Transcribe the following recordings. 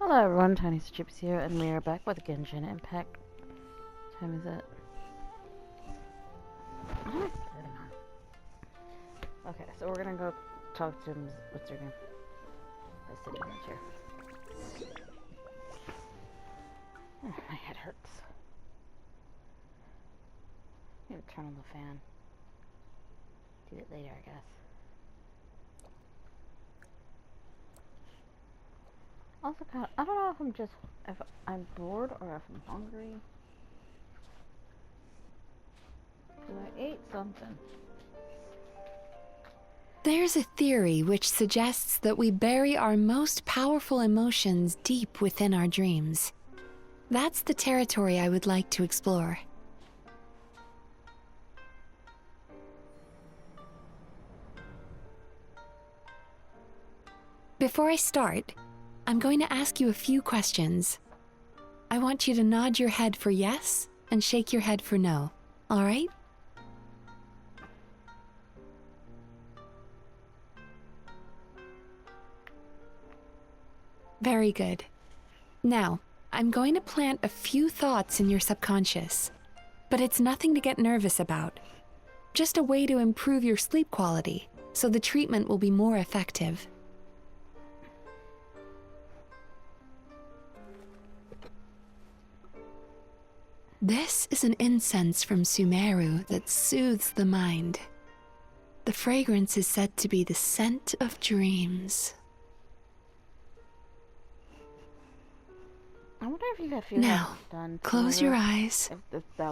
Hello everyone, Tiniestofchibis here, and we are back with Genshin Impact. What time is it? What am I sitting on? Okay, so we're gonna go talk to him. What's her name? By sitting in the chair. Oh, my head hurts. I'm gonna turn on the fan. Do it later, I guess. Also, I don't know if I'm bored or if I'm hungry. Because I ate something. There's a theory which suggests that we bury our most powerful emotions deep within our dreams. That's the territory I would like to explore. Before I start, I'm going to ask you a few questions. I want you to nod your head for yes and shake your head for no, all right? Very good. Now, I'm going to plant a few thoughts in your subconscious, but it's nothing to get nervous about. Just a way to improve your sleep quality, so the treatment will be more effective. This is an incense from Sumeru that soothes the mind. The fragrance is said to be the scent of dreams. I wonder if you have Now, done. close your eyes,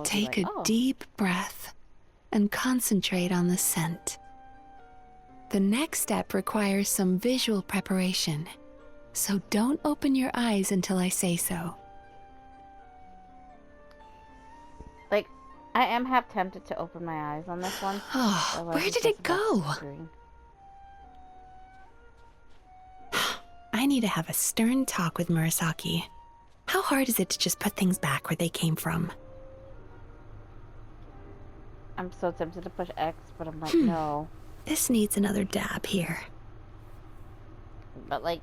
take a deep breath, and concentrate on the scent. The next step requires some visual preparation, so don't open your eyes until I say so. Like, I am half tempted to open my eyes on this one. Oh, where did it go? I need to have a stern talk with Murasaki. How hard is it to just put things back where they came from? I'm so tempted to push X, but I'm like, no. This needs another dab here. But, like,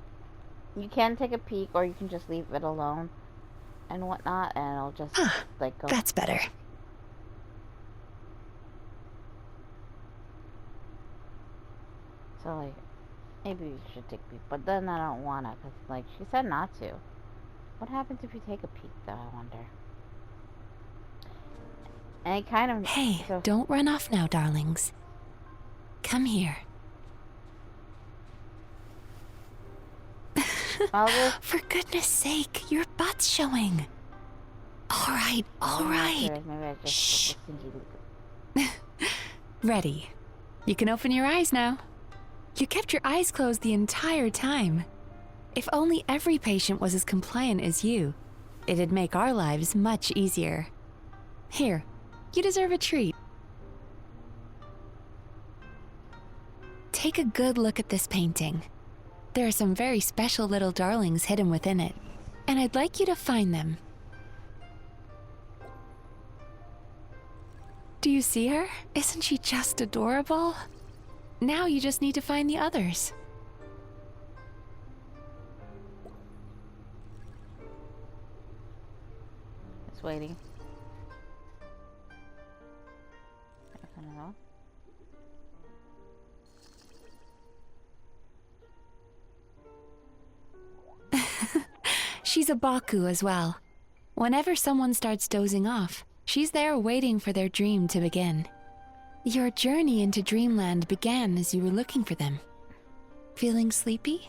you can take a peek, or you can just leave it alone and whatnot, and it'll just, like, go. That's better. So, like, maybe we should take a peek, but then I don't wanna, because, like, she said not to. What happens if you take a peek, though, I wonder? And it kind of... Hey, don't run off now, darlings. Come here. For goodness sake, your butt's showing. All right, all right. Shh. Ready. You can open your eyes now. You kept your eyes closed the entire time. If only every patient was as compliant as you, it'd make our lives much easier. Here, you deserve a treat. Take a good look at this painting. There are some very special little darlings hidden within it, and I'd like you to find them. Do you see her? Isn't she just adorable? Now you just need to find the others. It's waiting. I don't know. She's a Baku as well. Whenever someone starts dozing off, she's there waiting for their dream to begin. Your journey into Dreamland began as you were looking for them. Feeling sleepy?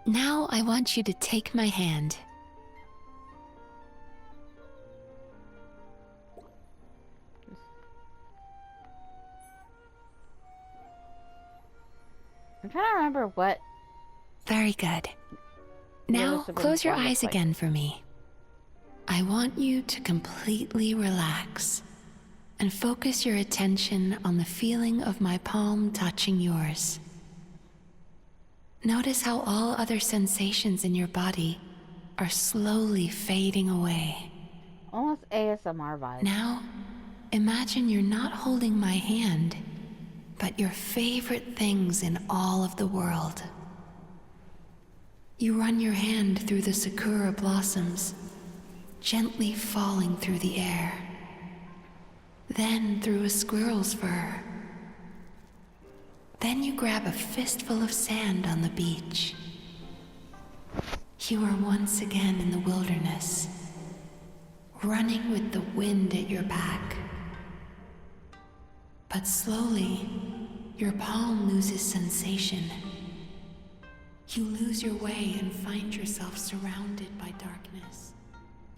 Now I want you to take my hand. I'm trying to remember what... Very good. Now, close your eyes again for me. I want you to completely relax and focus your attention on the feeling of my palm touching yours. Notice how all other sensations in your body are slowly fading away. Almost ASMR vibes. Now, imagine you're not holding my hand, but your favorite things in all of the world. You run your hand through the sakura blossoms, gently falling through the air. Then through a squirrel's fur. Then you grab a fistful of sand on the beach. You are once again in the wilderness, running with the wind at your back. But slowly, your palm loses sensation. You lose your way and find yourself surrounded by darkness.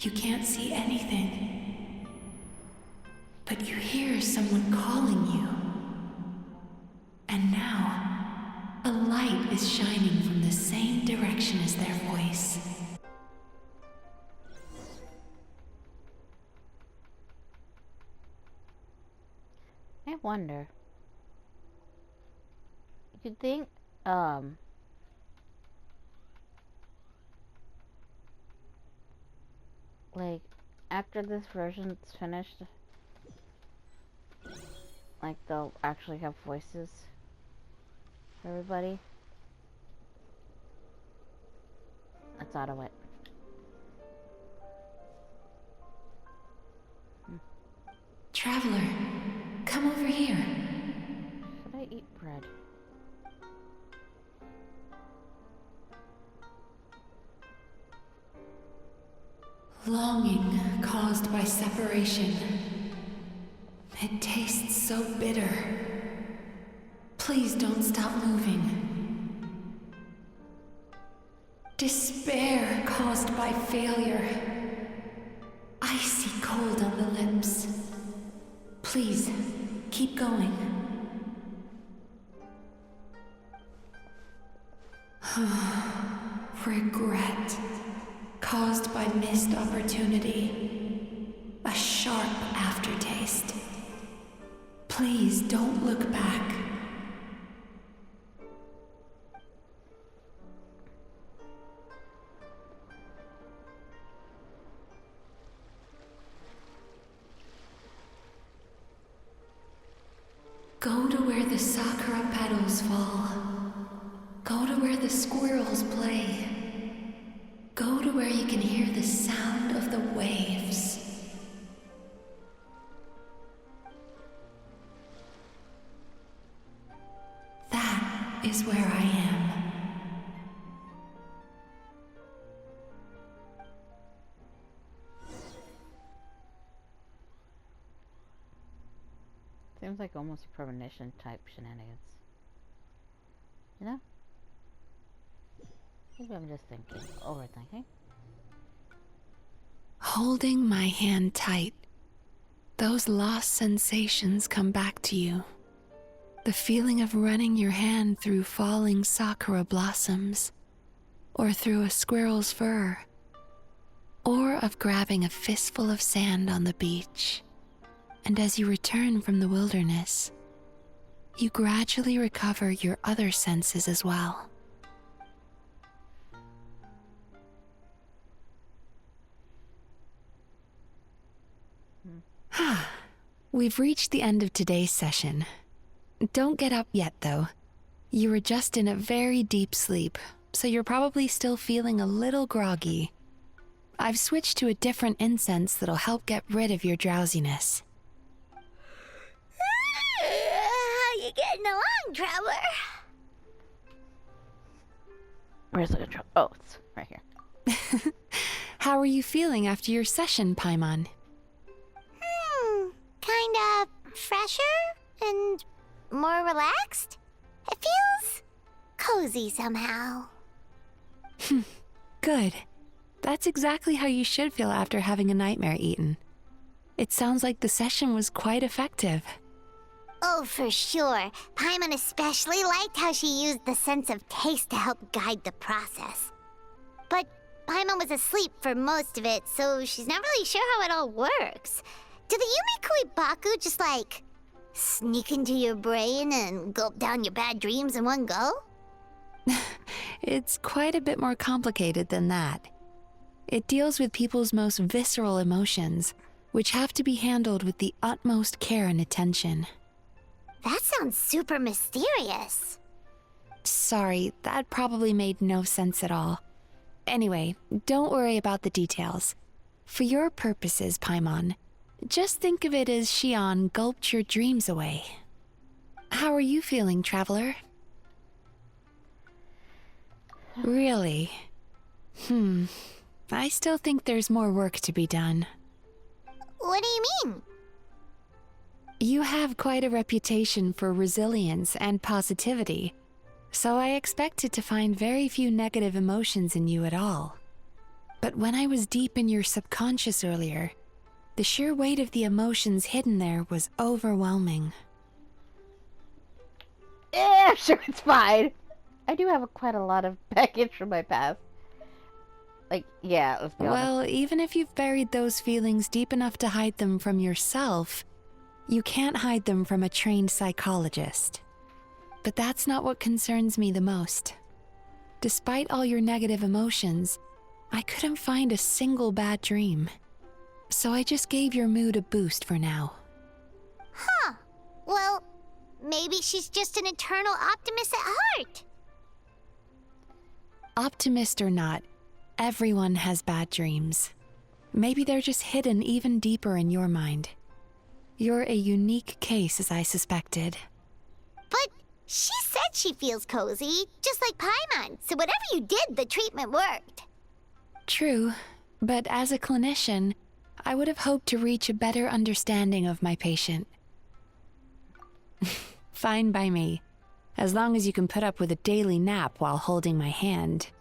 You can't see anything, but you hear someone calling you. And now, a light is shining from the same direction as their voice. I wonder. You could think, like, after this version's finished, like, they'll actually have voices for everybody. Let's auto it. Traveler, come over here. Should I eat bread? Longing caused by separation. It tastes so bitter. Please don't stop moving. Despair caused by failure. Icy cold on the lips. Please, keep going. Regret caused by missed opportunity. A sharp aftertaste. Please don't look back. Go to where the sakura petals fall. Go to where the squirrels play. Go to where you can hear the sound of the waves. That is where I am. Seems like almost a premonition type shenanigans. You know? Maybe I'm just thinking, overthinking. Holding my hand tight, those lost sensations come back to you. The feeling of running your hand through falling sakura blossoms, or through a squirrel's fur, or of grabbing a fistful of sand on the beach. And as you return from the wilderness, you gradually recover your other senses as well. We've reached the end of today's session. Don't get up yet, though. You were just in a very deep sleep, so you're probably still feeling a little groggy. I've switched to a different incense that'll help get rid of your drowsiness. How you getting along, traveler? Where's the control? Oh, it's right here. How are you feeling after your session, Paimon? Kinda fresher and more relaxed. It feels cozy somehow. Good. That's exactly how you should feel after having a nightmare eaten. It sounds like the session was quite effective. Oh, for sure. Paimon especially liked how she used the sense of taste to help guide the process. But Paimon was asleep for most of it, so she's not really sure how it all works. Did the Yumi Kuibaku just, like, sneak into your brain and gulp down your bad dreams in one go? It's quite a bit more complicated than that. It deals with people's most visceral emotions, which have to be handled with the utmost care and attention. That sounds super mysterious. Sorry, that probably made no sense at all. Anyway, don't worry about the details. For your purposes, Paimon, just think of it as Xion gulped your dreams away. How are you feeling, Traveler? Really? I still think there's more work to be done. What do you mean? You have quite a reputation for resilience and positivity, so I expected to find very few negative emotions in you at all. But when I was deep in your subconscious earlier, the sheer weight of the emotions hidden there was overwhelming. Yeah, sure, it's fine. I do have quite a lot of baggage from my past. Like, yeah, let's be honest. Well, even if you've buried those feelings deep enough to hide them from yourself, you can't hide them from a trained psychologist. But that's not what concerns me the most. Despite all your negative emotions, I couldn't find a single bad dream. So I just gave your mood a boost for now. Huh. Well, maybe she's just an eternal optimist at heart. Optimist or not, everyone has bad dreams. Maybe they're just hidden even deeper in your mind. You're a unique case, as I suspected. But she said she feels cozy, just like Paimon, so whatever you did, the treatment worked. True, but as a clinician, I would have hoped to reach a better understanding of my patient. Fine by me, as long as you can put up with a daily nap while holding my hand.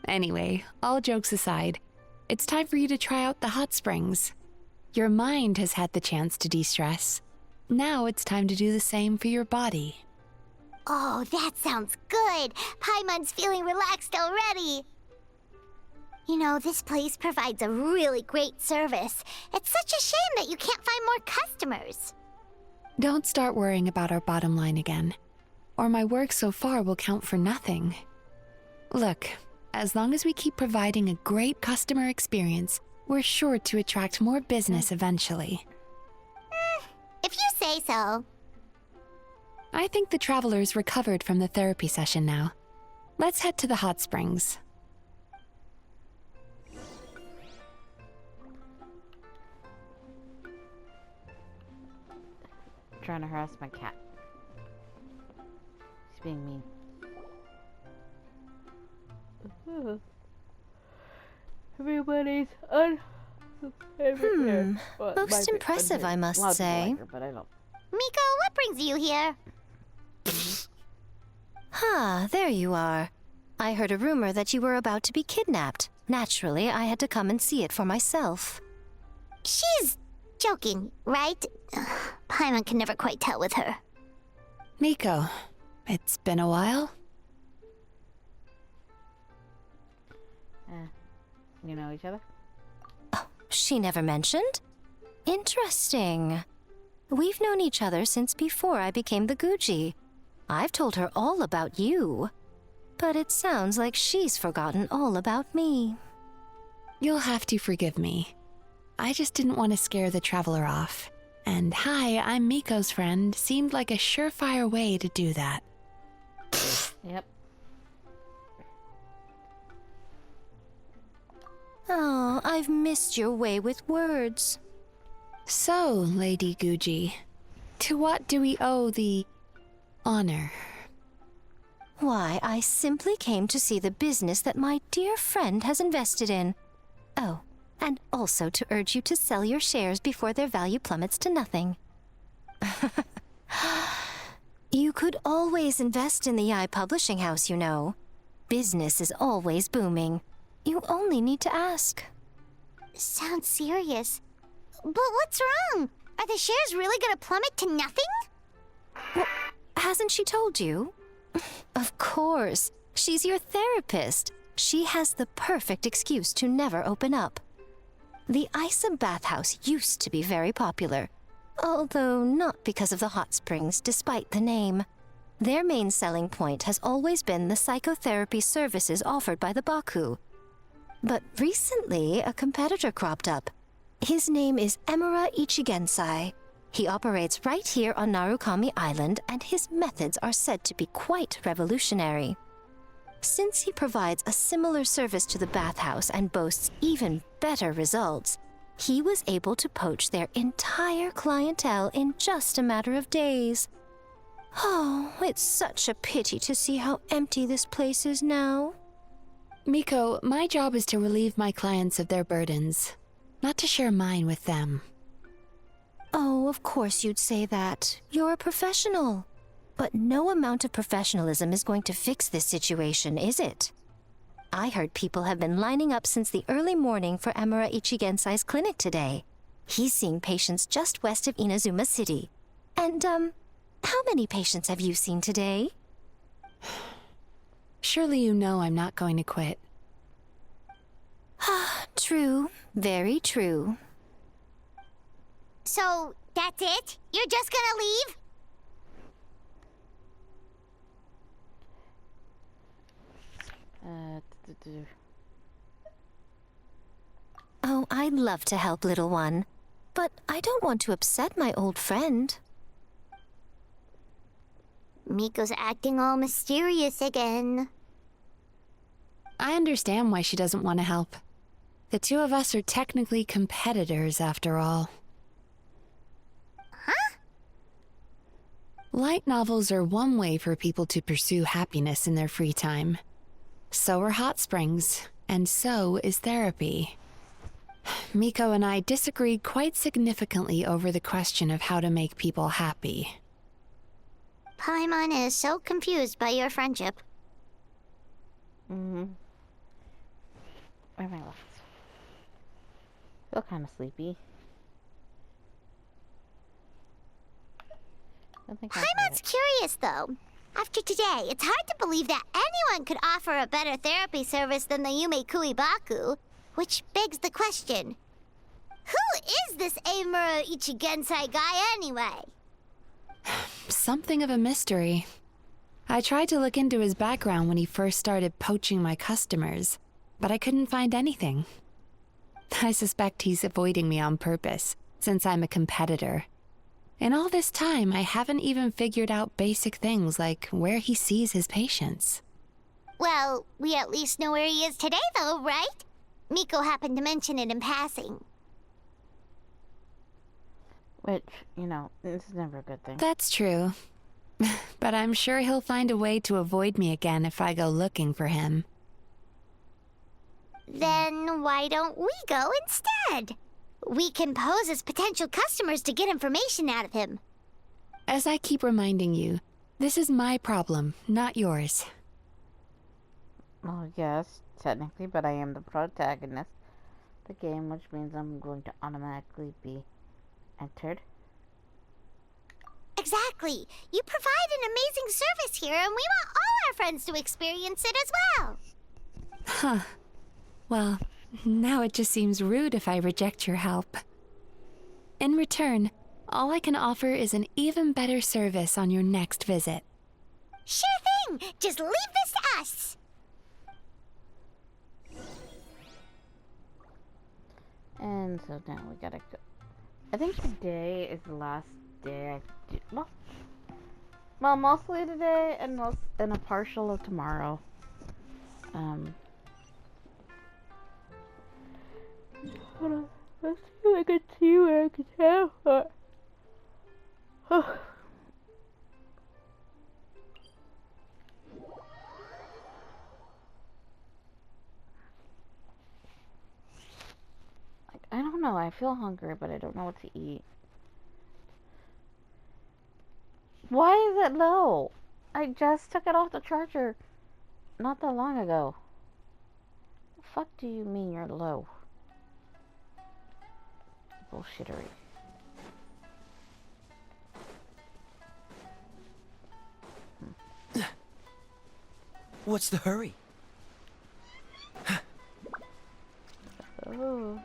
Anyway, all jokes aside, it's time for you to try out the hot springs. Your mind has had the chance to de-stress. Now it's time to do the same for your body. Oh, that sounds good. Paimon's feeling relaxed already. You know, this place provides a really great service. It's such a shame that you can't find more customers. Don't start worrying about our bottom line again, or my work so far will count for nothing. Look, as long as we keep providing a great customer experience, we're sure to attract more business eventually. If you say so. I think the traveler's recovered from the therapy session now. Let's head to the hot springs. Trying to harass my cat. He's being mean. Everybody's Most impressive, I must say. But I don't. Miko, what brings you here? There you are. I heard a rumor that you were about to be kidnapped. Naturally, I had to come and see it for myself. She's joking, right? Paimon can never quite tell with her. Miko, it's been a while. You know each other? She never mentioned? Interesting. We've known each other since before I became the Guji. I've told her all about you. But it sounds like she's forgotten all about me. You'll have to forgive me. I just didn't want to scare the traveler off. And hi, I'm Miko's friend seemed like a surefire way to do that. Yep. Oh, I've missed your way with words. So, Lady Guji, to what do we owe the honor? Why, I simply came to see the business that my dear friend has invested in. Oh, and also to urge you to sell your shares before their value plummets to nothing. You could always invest in the publishing house, you know. Business is always booming. You only need to ask. Sounds serious. But what's wrong? Are the shares really gonna plummet to nothing? Well, hasn't she told you? Of course. She's your therapist. She has the perfect excuse to never open up. The Isa bathhouse used to be very popular, although not because of the hot springs, despite the name. Their main selling point has always been the psychotherapy services offered by the Baku. But recently, a competitor cropped up. His name is Emura Ichigensai. He operates right here on Narukami Island, and his methods are said to be quite revolutionary. Since he provides a similar service to the bathhouse and boasts even better results, he was able to poach their entire clientele in just a matter of days. Oh, it's such a pity to see how empty this place is now. Miko, my job is to relieve my clients of their burdens, not to share mine with them. Oh, of course you'd say that. You're a professional. But no amount of professionalism is going to fix this situation, is it? I heard people have been lining up since the early morning for Amara Ichigensai's clinic today. He's seeing patients just west of Inazuma City. And, how many patients have you seen today? Surely you know I'm not going to quit. True. Very true. So, that's it? You're just gonna leave? Oh, I'd love to help, little one. But I don't want to upset my old friend. Miko's acting all mysterious again. I understand why she doesn't want to help. The two of us are technically competitors, after all. Huh? Light novels are one way for people to pursue happiness in their free time. So are hot springs, and so is therapy. Miko and I disagreed quite significantly over the question of how to make people happy. Paimon is so confused by your friendship. Mm-hmm. Where am I left? Feel kind of sleepy. Paimon's curious, though. After today, it's hard to believe that anyone could offer a better therapy service than the Yume Kuibaku, which begs the question, who is this Amura Ichigensai guy anyway? Something of a mystery. I tried to look into his background when he first started poaching my customers, but I couldn't find anything. I suspect he's avoiding me on purpose, since I'm a competitor. In all this time, I haven't even figured out basic things like where he sees his patients. Well, we at least know where he is today, though, right? Miko happened to mention it in passing. Which, you know, this is never a good thing. That's true. But I'm sure he'll find a way to avoid me again if I go looking for him. Then why don't we go instead? We can pose as potential customers to get information out of him. As I keep reminding you, this is my problem, not yours. Well, yes, technically, but I am the protagonist of the game, which means I'm going to automatically be entered. Exactly. You provide an amazing service here, and we want all our friends to experience it as well. Huh. Well, now it just seems rude if I reject your help. In return, all I can offer is an even better service on your next visit. Sure thing. Just leave this to us. And so now we gotta go. I think today is the last day I do. Well, mostly today and a partial of tomorrow. Hold on. Let's see if I can see where I can tell. I don't know. I feel hungry, but I don't know what to eat. Why is it low? I just took it off the charger not that long ago. The fuck do you mean you're low? Bullshittery. What's the hurry? Oh.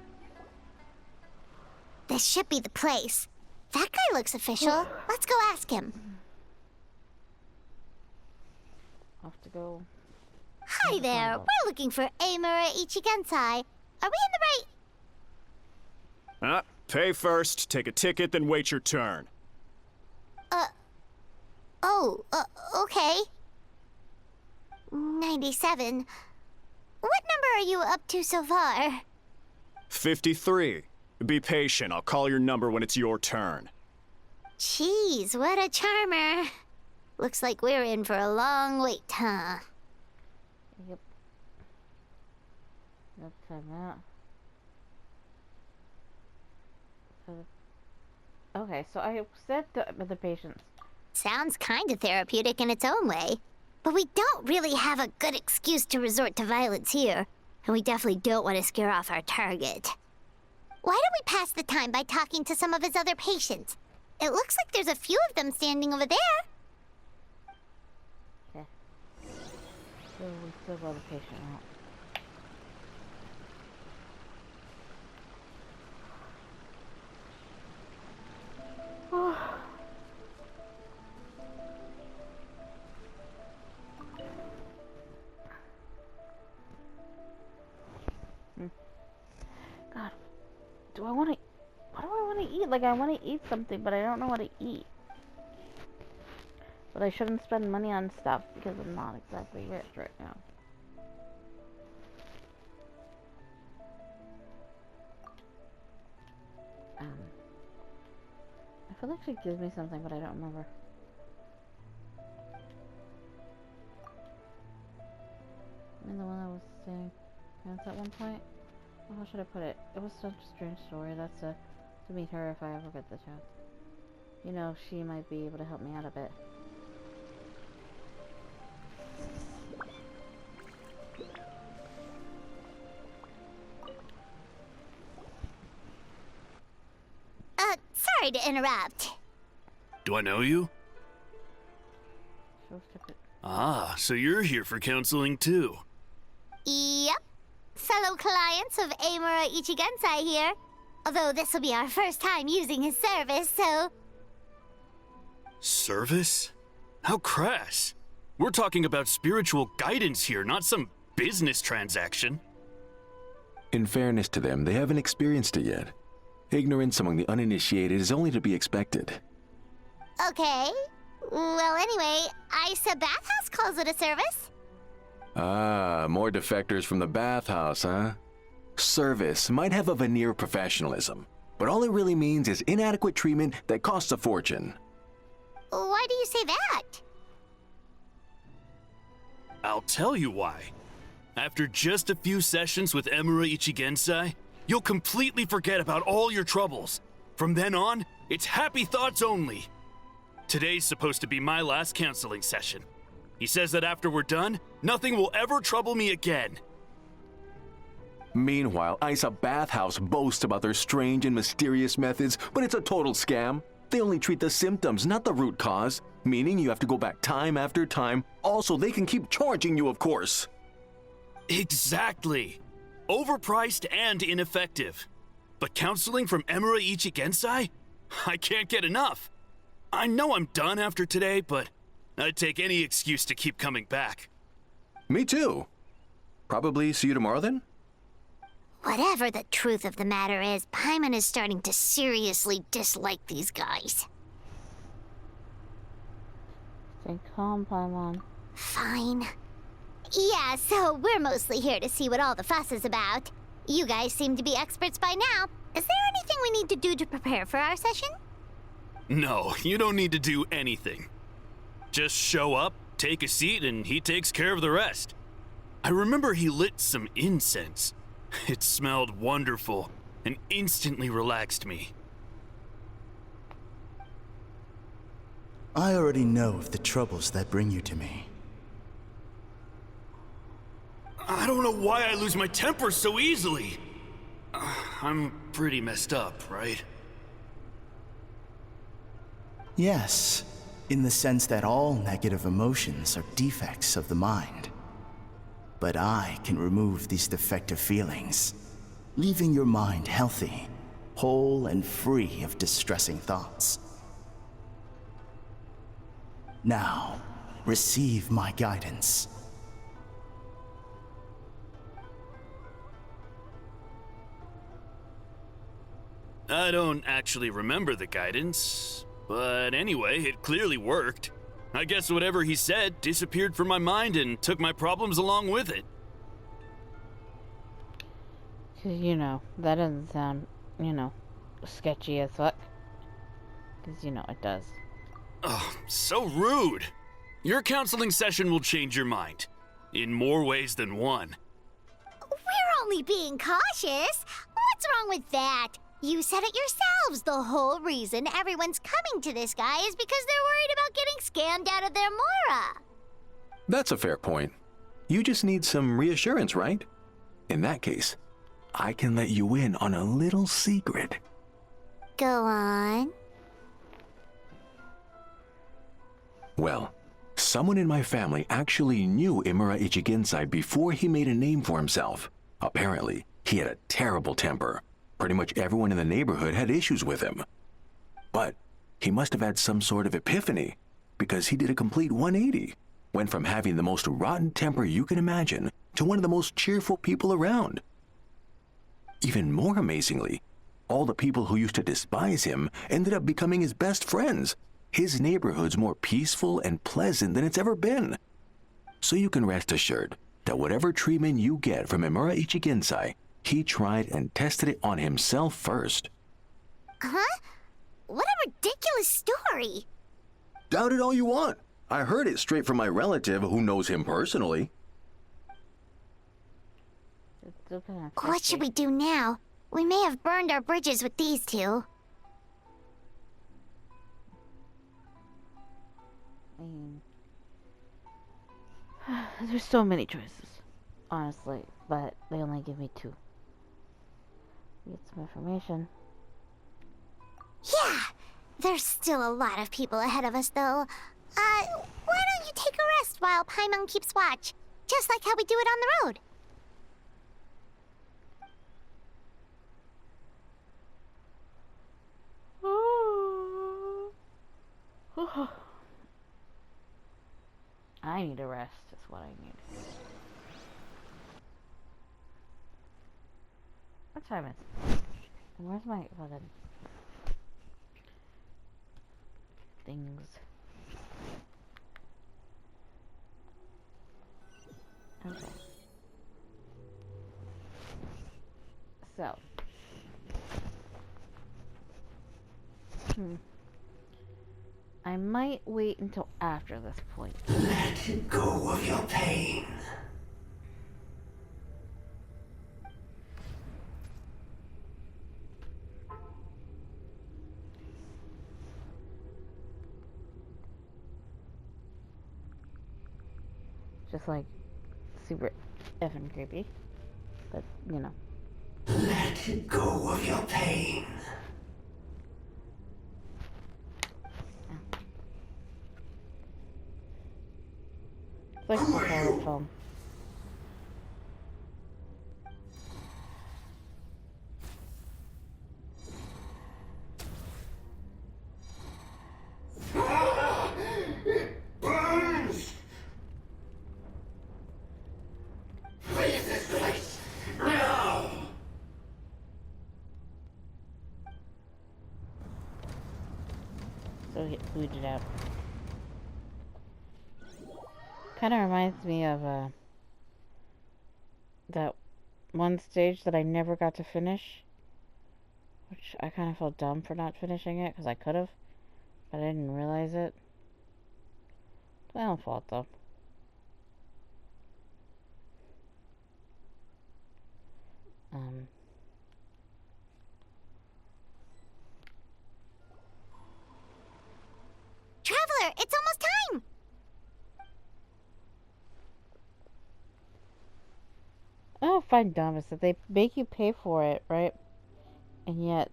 This should be the place. That guy looks official. Let's go ask him. Off to go. Hi there. We're looking for Amura Ichigensai. Are we in the right... Pay first, take a ticket, then wait your turn. Okay. 97. What number are you up to so far? 53. Be patient. I'll call your number when it's your turn. Jeez, what a charmer. Looks like we're in for a long wait, huh? Yep. Let's time out. Okay, so I said the patients. Sounds kinda therapeutic in its own way. But we don't really have a good excuse to resort to violence here. And we definitely don't want to scare off our target. Why don't we pass the time by talking to some of his other patients? It looks like there's a few of them standing over there. Okay. So we still got the patient out. God, what do I want to eat? Like, I want to eat something, but I don't know what to eat. But I shouldn't spend money on stuff because I'm not exactly rich right now. I feel like she gives me something, but I don't remember. I mean, the one that was saying at one point. Oh, how should I put it? It was such a strange story. That's to meet her if I ever get the chance. You know, she might be able to help me out a bit. Sorry to interrupt. Do I know you? She'll skip it. Ah, so you're here for counseling too. Yep. Fellow clients of Amura Ichigensai here. Although this will be our first time using his service, so... Service? How crass. We're talking about spiritual guidance here, not some business transaction. In fairness to them, they haven't experienced it yet. Ignorance among the uninitiated is only to be expected. Okay. Well, anyway, Isa Bathhouse calls it a service. Ah, more defectors from the bathhouse, huh? Service might have a veneer of professionalism, but all it really means is inadequate treatment that costs a fortune. Why do you say that? I'll tell you why. After just a few sessions with Emura Ichigensai, you'll completely forget about all your troubles. From then on, it's happy thoughts only. Today's supposed to be my last counseling session. He says that after we're done, nothing will ever trouble me again. Meanwhile, Isa Bathhouse boasts about their strange and mysterious methods, but it's a total scam. They only treat the symptoms, not the root cause, meaning you have to go back time after time. Also, they can keep charging you, of course. Exactly. Overpriced and ineffective. But counseling from Emura Ichigensai? I can't get enough. I know I'm done after today, but I'd take any excuse to keep coming back. Me too. Probably see you tomorrow then? Whatever the truth of the matter is, Paimon is starting to seriously dislike these guys. Stay calm, Paimon. Fine. Yeah, so we're mostly here to see what all the fuss is about. You guys seem to be experts by now. Is there anything we need to do to prepare for our session? No, you don't need to do anything. Just show up, take a seat, and he takes care of the rest. I remember he lit some incense. It smelled wonderful and instantly relaxed me. I already know of the troubles that bring you to me. I don't know why I lose my temper so easily. I'm pretty messed up, right? Yes, in the sense that all negative emotions are defects of the mind. But I can remove these defective feelings, leaving your mind healthy, whole and free of distressing thoughts. Now, receive my guidance. I don't actually remember the guidance, but anyway, it clearly worked. I guess whatever he said disappeared from my mind and took my problems along with it. 'Cause, you know, that doesn't sound, you know, sketchy as fuck. 'Cause, you know, it does. Oh, so rude. Your counseling session will change your mind. In more ways than one. We're only being cautious. What's wrong with that? You said it yourselves. The whole reason everyone's coming to this guy is because they're worried about getting scammed out of their Mora. That's a fair point. You just need some reassurance, right? In that case, I can let you in on a little secret. Go on. Well, someone in my family actually knew Imura Ichigensai before he made a name for himself. Apparently, he had a terrible temper. Pretty much everyone in the neighborhood had issues with him. But he must have had some sort of epiphany, because he did a complete 180. Went from having the most rotten temper you can imagine to one of the most cheerful people around. Even more amazingly, all the people who used to despise him ended up becoming his best friends. His neighborhood's more peaceful and pleasant than it's ever been. So you can rest assured that whatever treatment you get from Imura Ichigensai, he tried and tested it on himself first. Huh? What a ridiculous story. Doubt it all you want. I heard it straight from my relative who knows him personally. It's still kinda What should we do now? We may have burned our bridges with these two. I mean, there's so many choices, honestly, but they only give me two. Get some information. Yeah, there's still a lot of people ahead of us, though. Why don't you take a rest while Paimon keeps watch? Just like how we do it on the road. I need a rest, is what I need. What time is it? And where's my fucking things? Okay. So. I might wait until after this point. Let go of your pain. Just like super effing creepy. But, you know. Let go of your pain. It's like a horror film. It burns! Leave this place now! So he booted out. Kind of reminds me of that one stage that I never got to finish, which I kind of felt dumb for not finishing it because I could have, but I didn't realize it. It's my own fault though. Traveler, it's almost time! I don't find dumb is that they make you pay for it, right? And yet,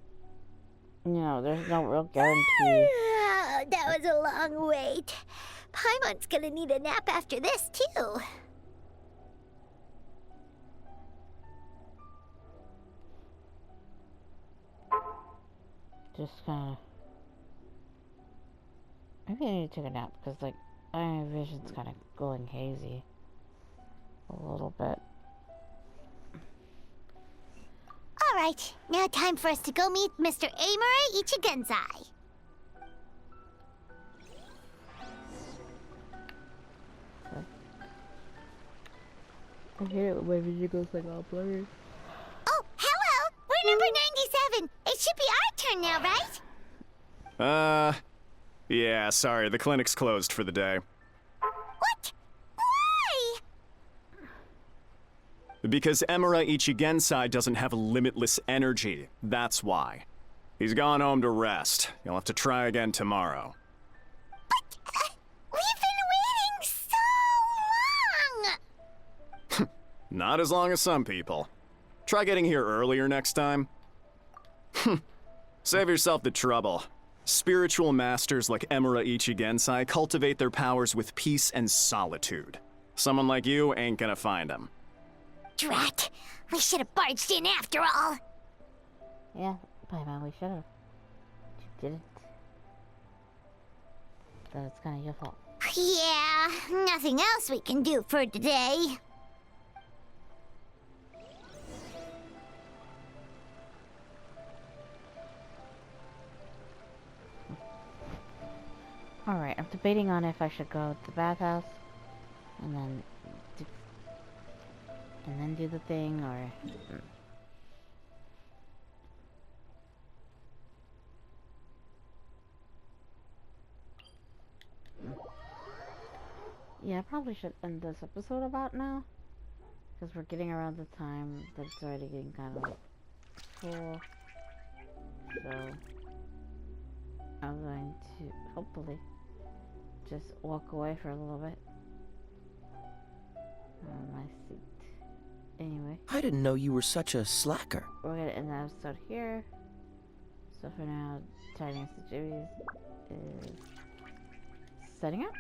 you know, there's no real guarantee. That was a long wait. Paimon's gonna need a nap after this, too. Just kind of... Maybe I need to take a nap, because, like, my vision's kind of going hazy. A little bit. Alright, now time for us to go meet Mr. Imura Ichigensai. I hate it when my vision goes like all blurry. Oh, hello! We're number 97! It should be our turn now, right? Yeah, sorry, the clinic's closed for the day. What? Why? Because Emura Ichigensai doesn't have limitless energy, that's why. He's gone home to rest. You'll have to try again tomorrow. But, we've been waiting so long! Not as long as some people. Try getting here earlier next time. Save yourself the trouble. Spiritual masters like Emura Ichigensai cultivate their powers with peace and solitude. Someone like you ain't gonna find them. Drat! We should have barged in after all! Yeah, Paimon, we should have. You didn't. That's kind of your fault. Yeah, nothing else we can do for today. Alright, I'm debating on if I should go to the bathhouse and then do the thing, or yeah, I probably should end this episode about now, because we're getting around the time that's already getting kind of full. So I'm going to hopefully just walk away for a little bit on my seat. Anyway, I didn't know you were such a slacker. we're gonna end the episode here. So for now, Tiniestofchibis is setting up.